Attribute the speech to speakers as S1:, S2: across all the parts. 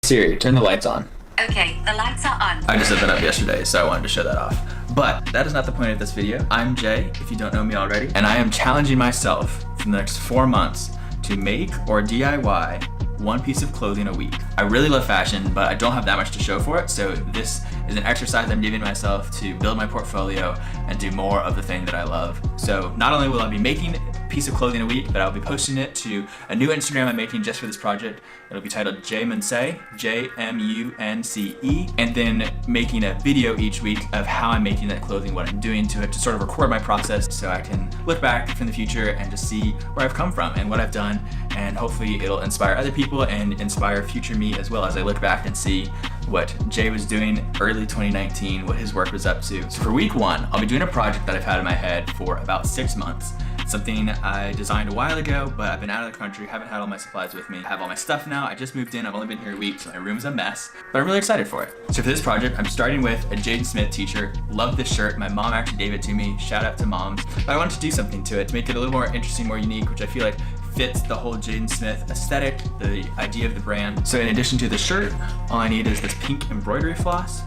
S1: Siri, turn the lights on.
S2: Okay, the lights are on.
S1: I just set that up yesterday, so I wanted to show that off. But that is not the point of this video. I'm Jay, if you don't know me already, and I am challenging myself for the next 4 months to make or DIY one piece of clothing a week. I really love fashion, but I don't have that much to show for it, so this is an exercise I'm giving myself to build my portfolio and do more of the thing that I love. So not only will I be making a piece of clothing a week, but I'll be posting it to a new Instagram I'm making just for this project. It'll be titled Jmunce, Jmunce, and then making a video each week of how I'm making that clothing, what I'm doing to it, to sort of record my process so I can look back from the future and just see where I've come from and what I've done, and hopefully it'll inspire other people and inspire future me as well as I look back and see what Jay was doing early 2019, what his work was up to. So for week 1, I'll be doing a project that I've had in my head for about 6 months. Something I designed a while ago, but I've been out of the country, haven't had all my supplies with me. I have all my stuff now, I just moved in, I've only been here a week, so my room's a mess, but I'm really excited for it. So for this project, I'm starting with a Jaden Smith t-shirt. Love this shirt, my mom actually gave it to me, shout out to moms. But I wanted to do something to it to make it a little more interesting, more unique, which I feel like fits the whole Jaden Smith aesthetic, the idea of the brand. So in addition to the shirt, all I need is this pink embroidery floss,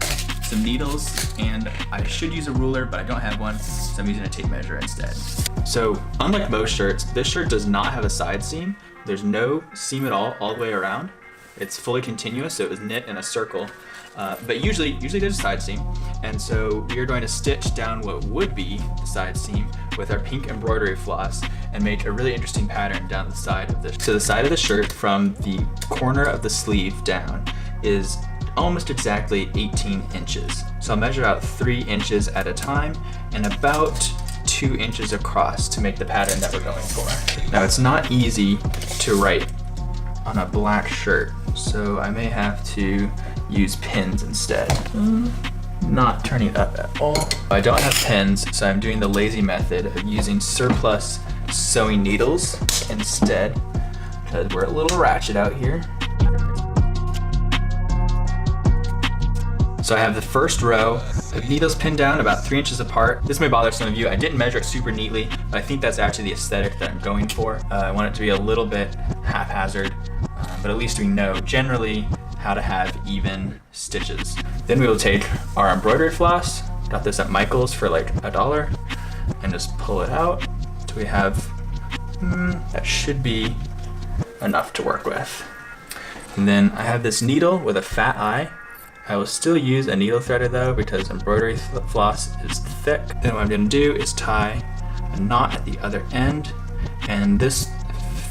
S1: some needles, and I should use a ruler, but I don't have one, so I'm using a tape measure instead. So unlike most shirts, this shirt does not have a side seam. There's no seam at all the way around. It's fully continuous, so it was knit in a circle. But usually there's a side seam, and so we are going to stitch down what would be the side seam with our pink embroidery floss and make a really interesting pattern down the side of this. So the side of the shirt from the corner of the sleeve down is almost exactly 18 inches. So I'll measure out 3 inches at a time and about 2 inches across to make the pattern that we're going for. Now it's not easy to write on a black shirt, so I may have to use pins instead. Not turning up at all. I don't have pins, so I'm doing the lazy method of using surplus sewing needles instead, because we're a little ratchet out here. So I have the first row of needles pinned down about 3 inches apart. This may bother some of you. I didn't measure it super neatly, but I think that's actually the aesthetic that I'm going for. I want it to be a little bit haphazard, but at least we know generally how to have even stitches. Then we will take our embroidery floss, got this at Michael's for like $1, and just pull it out till we have, that should be enough to work with. And then I have this needle with a fat eye. I will still use a needle threader though, because embroidery floss is thick. Then what I'm gonna do is tie a knot at the other end, and this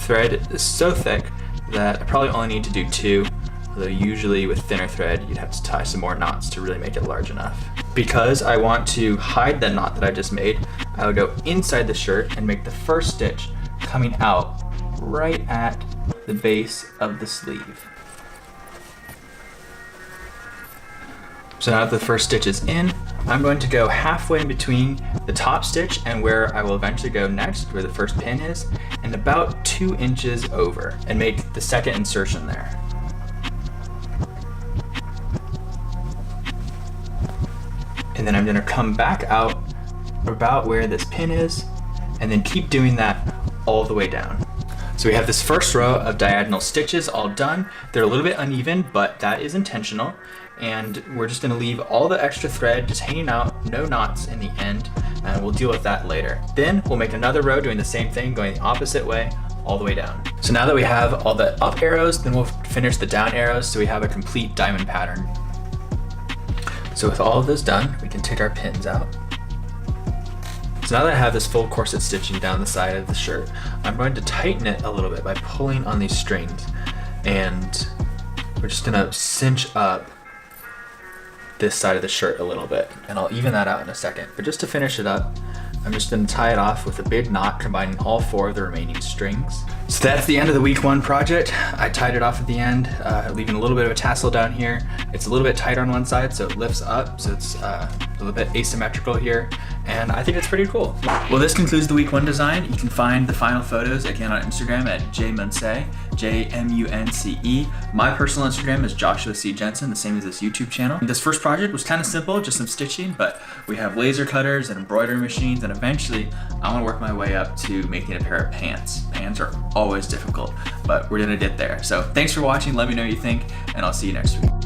S1: thread is so thick that I probably only need to do 2, although usually with thinner thread you'd have to tie some more knots to really make it large enough. Because I want to hide the knot that I just made, I will go inside the shirt and make the first stitch coming out right at the base of the sleeve. So now that the first stitch is in, I'm going to go halfway in between the top stitch and where I will eventually go next, where the first pin is, and about 2 inches over, and make the second insertion there. And then I'm gonna come back out about where this pin is, and then keep doing that all the way down. So we have this first row of diagonal stitches all done. They're a little bit uneven, but that is intentional. And we're just gonna leave all the extra thread just hanging out, no knots in the end, and we'll deal with that later. Then we'll make another row doing the same thing, going the opposite way, all the way down. So now that we have all the up arrows, then we'll finish the down arrows so we have a complete diamond pattern. So with all of this done, we can take our pins out. So now that I have this full corset stitching down the side of the shirt, I'm going to tighten it a little bit by pulling on these strings. And we're just gonna cinch up this side of the shirt a little bit, and I'll even that out in a second. But just to finish it up, I'm just gonna tie it off with a big knot combining all 4 of the remaining strings. So that's the end of the week 1 project. I tied it off at the end, leaving a little bit of a tassel down here. It's a little bit tighter on one side, so it lifts up, so it's a little bit asymmetrical here, and I think it's pretty cool. Well, this concludes the week 1 design. You can find the final photos again on Instagram at Jmunce, Jmunce. My personal Instagram is Joshua C. Jensen, the same as this YouTube channel. This first project was kind of simple, just some stitching, but we have laser cutters and embroidery machines, and eventually I want to work my way up to making a pair of pants. hands are always difficult, but we're gonna get there. So thanks for watching. Let me know what you think, and I'll see you next week.